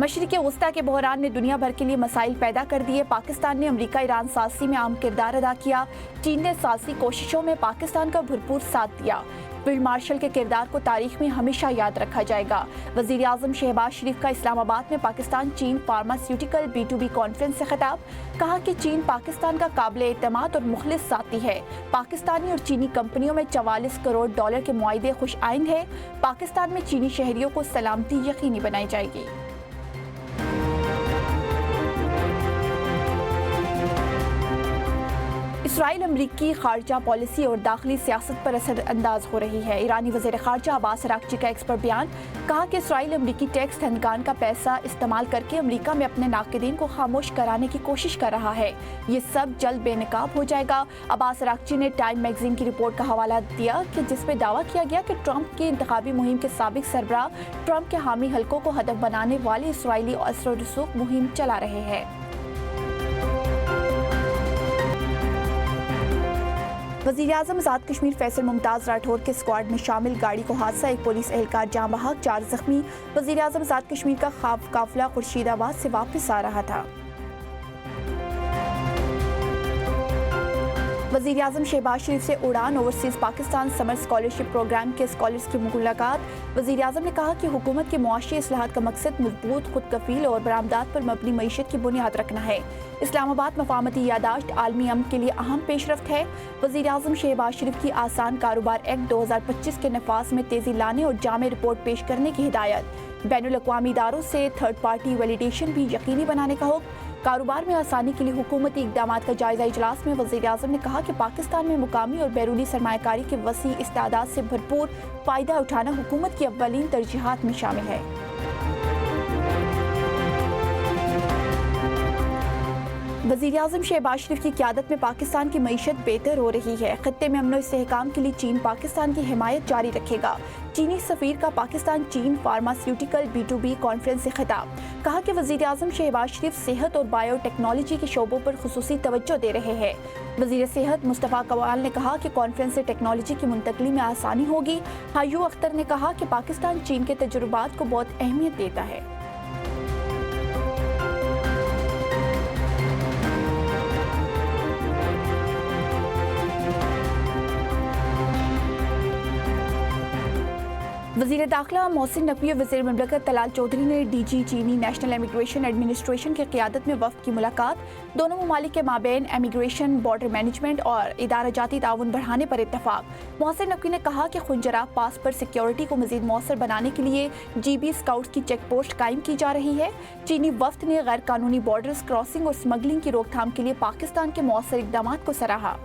مشرق وسطی کے بحران نے دنیا بھر کے لیے مسائل پیدا کر دیے. پاکستان نے امریکہ ایران سازی میں اہم کردار ادا کیا. چین نے سازی کوششوں میں پاکستان کا بھرپور ساتھ دیا. فیلڈ مارشل کے کردار کو تاریخ میں ہمیشہ یاد رکھا جائے گا. وزیر اعظم شہباز شریف کا اسلام آباد میں پاکستان چین فارماسیوٹیکل B2B کانفرنس سے خطاب. کہا کہ چین پاکستان کا قابل اعتماد اور مخلص ساتھی ہے. پاکستانی اور چینی کمپنیوں میں $44 کروڑ کے معاہدے خوش آئند ہیں. پاکستان میں چینی شہریوں کو سلامتی یقینی بنائی جائے گی. اسرائیل امریکی خارجہ پالیسی اور داخلی سیاست پر اثر انداز ہو رہی ہے. ایرانی وزیر خارجہ عباس اراغچی کا ایکس پر بیان. کہا کہ اسرائیل امریکی ٹیکس دہندگان کا پیسہ استعمال کر کے امریکہ میں اپنے ناقدین کو خاموش کرانے کی کوشش کر رہا ہے. یہ سب جلد بے نقاب ہو جائے گا. عباس اراغچی نے ٹائم میگزین کی رپورٹ کا حوالہ دیا کہ جس میں دعویٰ کیا گیا کہ ٹرمپ کی انتخابی مہم کے سابق سربراہ ٹرمپ کے حامی حلقوں کو ہدف بنانے والے اسرائیلی اثر و رسوخ مہم چلا رہے ہیں. وزیر اعظم آزاد کشمیر فیصل ممتاز راٹھور کے اسکواڈ میں شامل گاڑی کو حادثہ. ایک پولیس اہلکار جاں بحق، 4 زخمی. وزیر اعظم آزاد کشمیر کا قافلہ خورشید آباد سے واپس آ رہا تھا. وزیر اعظم شہباز شریف سے اڑان اوورسیز پاکستان سمر اسکالرشپ پروگرام کے اسکالرز کی ملاقات. وزیر اعظم نے کہا کہ حکومت کے معاشی اصلاحات کا مقصد مضبوط، خود کفیل اور برآمدات پر مبنی معیشت کی بنیاد رکھنا ہے. اسلام آباد مفاہمتی یادداشت عالمی امن کے لیے اہم پیش رفت ہے. وزیر اعظم شہباز شریف کی آسان کاروبار ایکٹ 2025 کے نفاذ میں تیزی لانے اور جامع رپورٹ پیش کرنے کی ہدایت. بین الاقوامی اداروں سے تھرڈ پارٹی ویلیڈیشن بھی یقینی بنانے کا حکم. کاروبار میں آسانی کے لیے حکومتی اقدامات کا جائزہ اجلاس میں وزیر اعظم نے کہا کہ پاکستان میں مقامی اور بیرونی سرمایہ کاری کے وسیع استعداد سے بھرپور فائدہ اٹھانا حکومت کی اولین ترجیحات میں شامل ہے. وزیر اعظم شہباز شریف کی قیادت میں پاکستان کی معیشت بہتر ہو رہی ہے. خطے میں امن و استحکام کے لیے چین پاکستان کی حمایت جاری رکھے گا. چینی سفیر کا پاکستان چین فارماسیوٹیکل B2B کانفرنس سے خطاب. کہا کہ وزیر اعظم شہباز شریف صحت اور بائیو ٹیکنالوجی کے شعبوں پر خصوصی توجہ دے رہے ہیں. وزیر صحت مصطفیٰ کمال نے کہا کہ کانفرنس سے ٹیکنالوجی کی منتقلی میں آسانی ہوگی. حیو اختر نے کہا کہ پاکستان چین کے تجربات کو بہت اہمیت دیتا ہے. وزیر داخلہ محسن نقوی اور وزیر مملکت طلال چودھری نے DG چینی نیشنل امیگریشن ایڈمنسٹریشن کی قیادت میں وفد کی ملاقات. دونوں ممالک کے مابین امیگریشن، بارڈر مینجمنٹ اور ادارہ جاتی تعاون بڑھانے پر اتفاق. محسن نقوی نے کہا کہ خنجراب پاس پر سیکیورٹی کو مزید مؤثر بنانے کے لیے GB اسکاؤٹس کی چیک پوسٹ قائم کی جا رہی ہے. چینی وفد نے غیر قانونی بارڈرز کراسنگ اور اسمگلنگ کی روک تھام کے لیے پاکستان کے مؤثر اقدامات کو سراہا.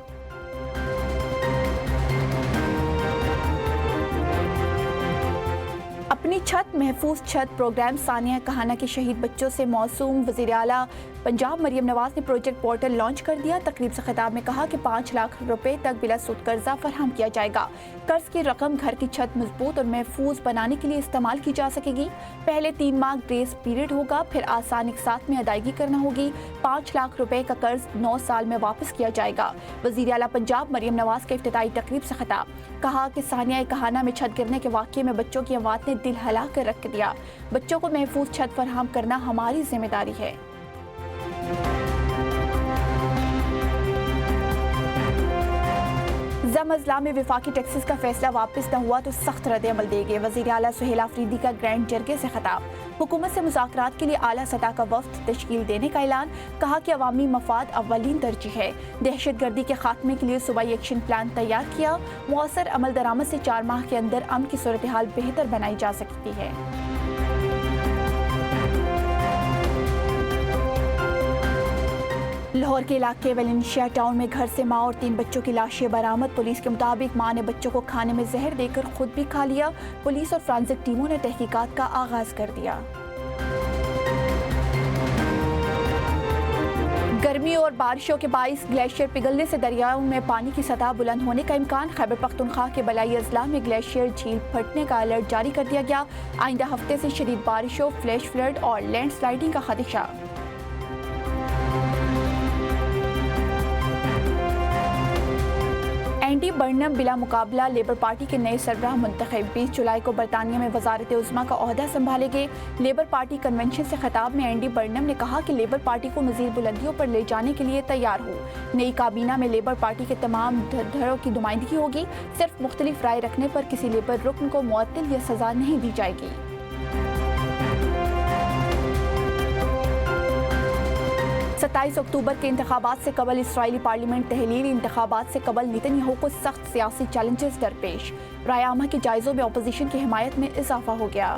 اپنی چھت محفوظ چھت پروگرام ثانیہ کہانہ کے شہید بچوں سے موسوم. وزیر اعلیٰ پنجاب مریم نواز نے پروجیکٹ پورٹل لانچ کر دیا. تقریب سے خطاب میں کہا کہ 5 لاکھ روپے تک بلا سود قرضہ فراہم کیا جائے گا. قرض کی رقم گھر کی چھت مضبوط اور محفوظ بنانے کے لیے استعمال کی جا سکے گی. پہلے 3 ماہ گریس پیریڈ ہوگا، پھر آسان اقساط میں ادائیگی کرنا ہوگی. 5 لاکھ روپے کا قرض 9 سال میں واپس کیا جائے گا. وزیر اعلیٰ پنجاب مریم نواز کے افتتاحی تقریب سے خطاب. کہا کہ ثانیہ کہانہ میں چھت گرنے کے واقعے میں بچوں کی اموات نے دل ہلا کر رکھ دیا. بچوں کو محفوظ چھت فراہم کرنا ہماری ذمہ داری ہے. زم اضلاع میں وفاقی ٹیکسز کا فیصلہ واپس نہ ہوا تو سخت رد عمل دیں گے. وزیر اعلیٰ سہیل آفریدی کا گرینڈ جرگے سے خطاب. حکومت سے مذاکرات کے لیے اعلیٰ سطح کا وفد تشکیل دینے کا اعلان. کہا کہ عوامی مفاد اولین ترجیح ہے. دہشت گردی کے خاتمے کے لیے صوبائی ایکشن پلان تیار کیا. مؤثر عمل درآمد سے 4 ماہ کے اندر امن کی صورتحال بہتر بنائی جا سکتی ہے. لاہور کے علاقے ویلنشیا ٹاؤن میں گھر سے ماں اور 3 بچوں کی لاشیں برآمد. پولیس کے مطابق ماں نے بچوں کو کھانے میں زہر دے کر خود بھی کھا لیا. پولیس اور فرانزک ٹیموں نے تحقیقات کا آغاز کر دیا. گرمی اور بارشوں کے باعث گلیشیئر پگھلنے سے دریاؤں میں پانی کی سطح بلند ہونے کا امکان. خیبر پختونخوا کے بلائی اضلاع میں گلیشیئر جھیل پھٹنے کا الرٹ جاری کر دیا گیا. آئندہ ہفتے سے شدید بارشوں، فلیش فلڈ اور لینڈ سلائڈنگ کا خدشہ. اینٹی برنم بلا مقابلہ لیبر پارٹی کے نئے سربراہ منتخب 20 جولائی کو برطانیہ میں وزارت عظمیٰ کا عہدہ سنبھالیں گے۔ لیبر پارٹی کنونشن سے خطاب میں اینڈی برنم نے کہا کہ لیبر پارٹی کو مزید بلندیوں پر لے جانے کے لیے تیار ہو۔ نئی کابینہ میں لیبر پارٹی کے تمام دھڑوں کی نمائندگی ہوگی، صرف مختلف رائے رکھنے پر کسی لیبر رکن کو معطل یا سزا نہیں دی جائے گی۔ 27 اکتوبر کے انتخابات سے قبل اسرائیلی پارلیمنٹ تحلیلی انتخابات سے قبل نتن یاہو کو سخت سیاسی چیلنجز درپیش۔ رائے عامہ کے جائزوں میں اپوزیشن کی حمایت میں اضافہ ہو گیا۔